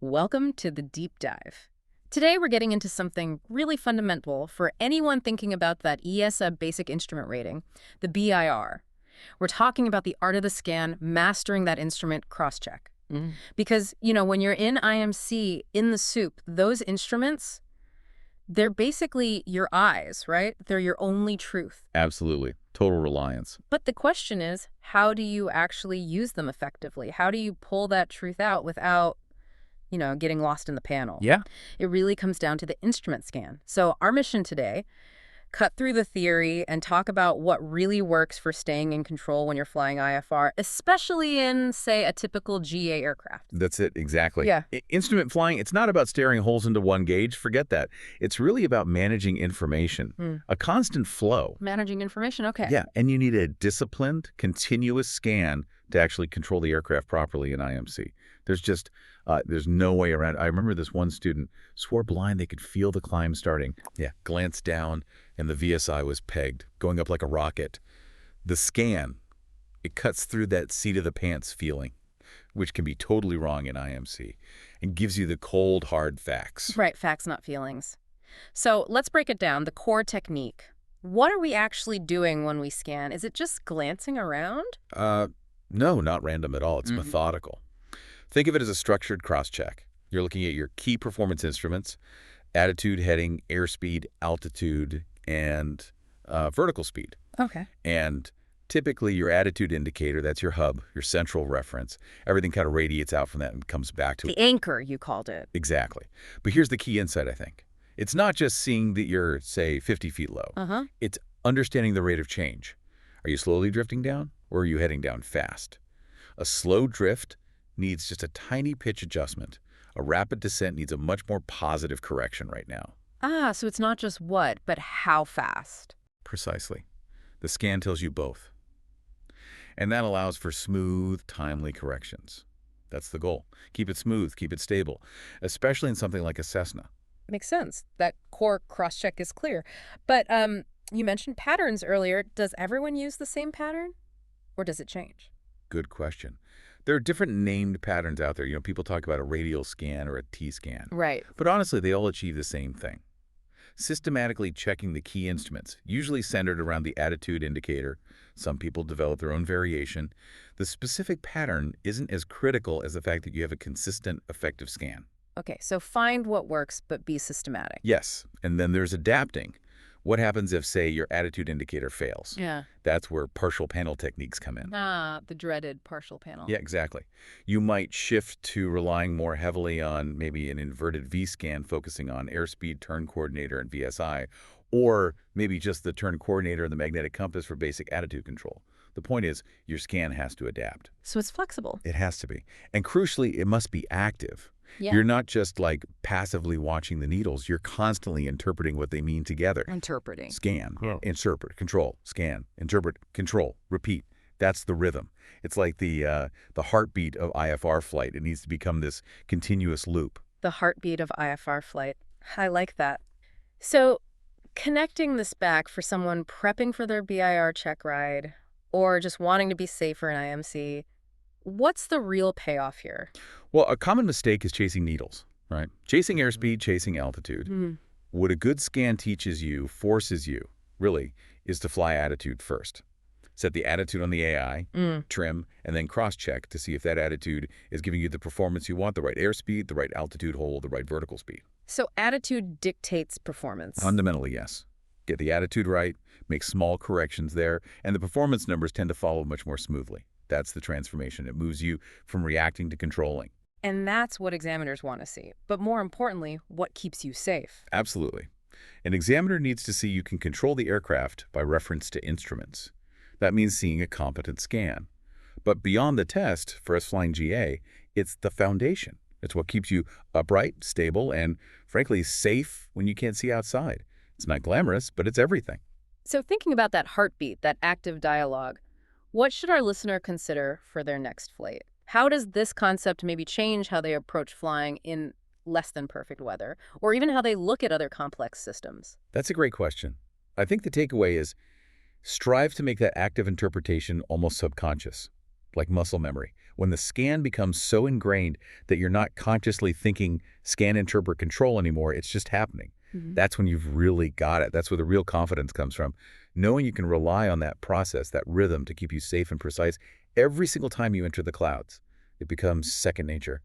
Welcome to the deep dive. Today we're getting into something really fundamental for anyone thinking about that ESA basic instrument rating, the BIR. We're talking about the art of the scan, mastering that instrument cross-check. Mhm. Because, when you're in IMC, in the soup, those instruments, they're basically your eyes, right? They're your only truth. Absolutely. Total reliance. But the question is, how do you actually use them effectively? How do you pull that truth out without getting lost in the panel? Yeah. It really comes down to the instrument scan. So our mission today, cut through the theory and talk about what really works for staying in control when you're flying IFR, especially in, say, a typical GA aircraft. That's it. Exactly. Yeah. Instrument flying, it's not about staring holes into one gauge. Forget that. It's really about managing information, a constant flow. Managing information, okay. Yeah. And you need a disciplined, continuous scan to actually control the aircraft properly in IMC. There's no way around it. I remember this one student swore blind they could feel the climb starting. Yeah. Glanced down, and the VSI was pegged, going up like a rocket. The scan, it cuts through that seat of the pants feeling, which can be totally wrong in IMC, and gives you the cold, hard facts. Right, facts, not feelings. So let's break it down, the core technique. What are we actually doing when we scan? Is it just glancing around? No, not random at all. It's methodical. Think of it as a structured cross-check. You're looking at your key performance instruments, attitude, heading, airspeed, altitude, and vertical speed. Okay. And typically your attitude indicator, that's your hub, your central reference. Everything kind of radiates out from that and comes back to The anchor, you called it. Exactly. But here's the key insight, I think. It's not just seeing that you're, say, 50 feet low. Uh-huh. It's understanding the rate of change. Are you slowly drifting down, or are you heading down fast? A slow drift needs just a tiny pitch adjustment. A rapid descent needs a much more positive correction right now. Ah, so it's not just what, but how fast. Precisely. The scan tells you both. And that allows for smooth, timely corrections. That's the goal. Keep it smooth, keep it stable, especially in something like a Cessna. Makes sense. That core cross-check is clear. But you mentioned patterns earlier. Does everyone use the same pattern, or does it change? Good question. There are different named patterns out there. People talk about a radial scan or a T-scan. Right. But honestly, they all achieve the same thing. Systematically checking the key instruments, usually centered around the attitude indicator. Some people develop their own variation. The specific pattern isn't as critical as the fact that you have a consistent, effective scan. Okay, so find what works, but be systematic. Yes, and then there's adapting. What happens if, say, your attitude indicator fails? Yeah. That's where partial panel techniques come in. Ah, the dreaded partial panel. Yeah, exactly. You might shift to relying more heavily on maybe an inverted V-scan focusing on airspeed, turn coordinator, and VSI, or maybe just the turn coordinator and the magnetic compass for basic attitude control. The point is, your scan has to adapt. So it's flexible. It has to be. And crucially, it must be active. Yeah. You're not just like passively watching the needles. You're constantly interpreting what they mean together. Interpreting. Scan, interpret, control, scan, interpret, control, repeat. That's the rhythm. It's like the heartbeat of IFR flight. It needs to become this continuous loop. The heartbeat of IFR flight. I like that. So connecting this back for someone prepping for their BIR check ride or just wanting to be safer in IMC, what's the real payoff here? Well, a common mistake is chasing needles, right? Chasing airspeed, chasing altitude. What a good scan teaches you, forces you, really, is to fly attitude first. Set the attitude on the AI, trim, and then cross-check to see if that attitude is giving you the performance you want, the right airspeed, the right altitude hold, the right vertical speed. So attitude dictates performance. Fundamentally, yes. Get the attitude right, make small corrections there, and the performance numbers tend to follow much more smoothly. That's the transformation. It moves you from reacting to controlling. And that's what examiners want to see. But more importantly, what keeps you safe? Absolutely. An examiner needs to see you can control the aircraft by reference to instruments. That means seeing a competent scan. But beyond the test, for us flying GA, it's the foundation. It's what keeps you upright, stable, and, frankly, safe when you can't see outside. It's not glamorous, but it's everything. So thinking about that heartbeat, that active dialogue, what should our listener consider for their next flight? How does this concept maybe change how they approach flying in less than perfect weather, or even how they look at other complex systems? That's a great question. I think the takeaway is strive to make that active interpretation almost subconscious, like muscle memory. When the scan becomes so ingrained that you're not consciously thinking scan, interpret, control anymore, it's just happening. Mhm. That's when you've really got it. That's where the real confidence comes from. Knowing you can rely on that process, that rhythm to keep you safe and precise every single time you enter the clouds. It becomes second nature.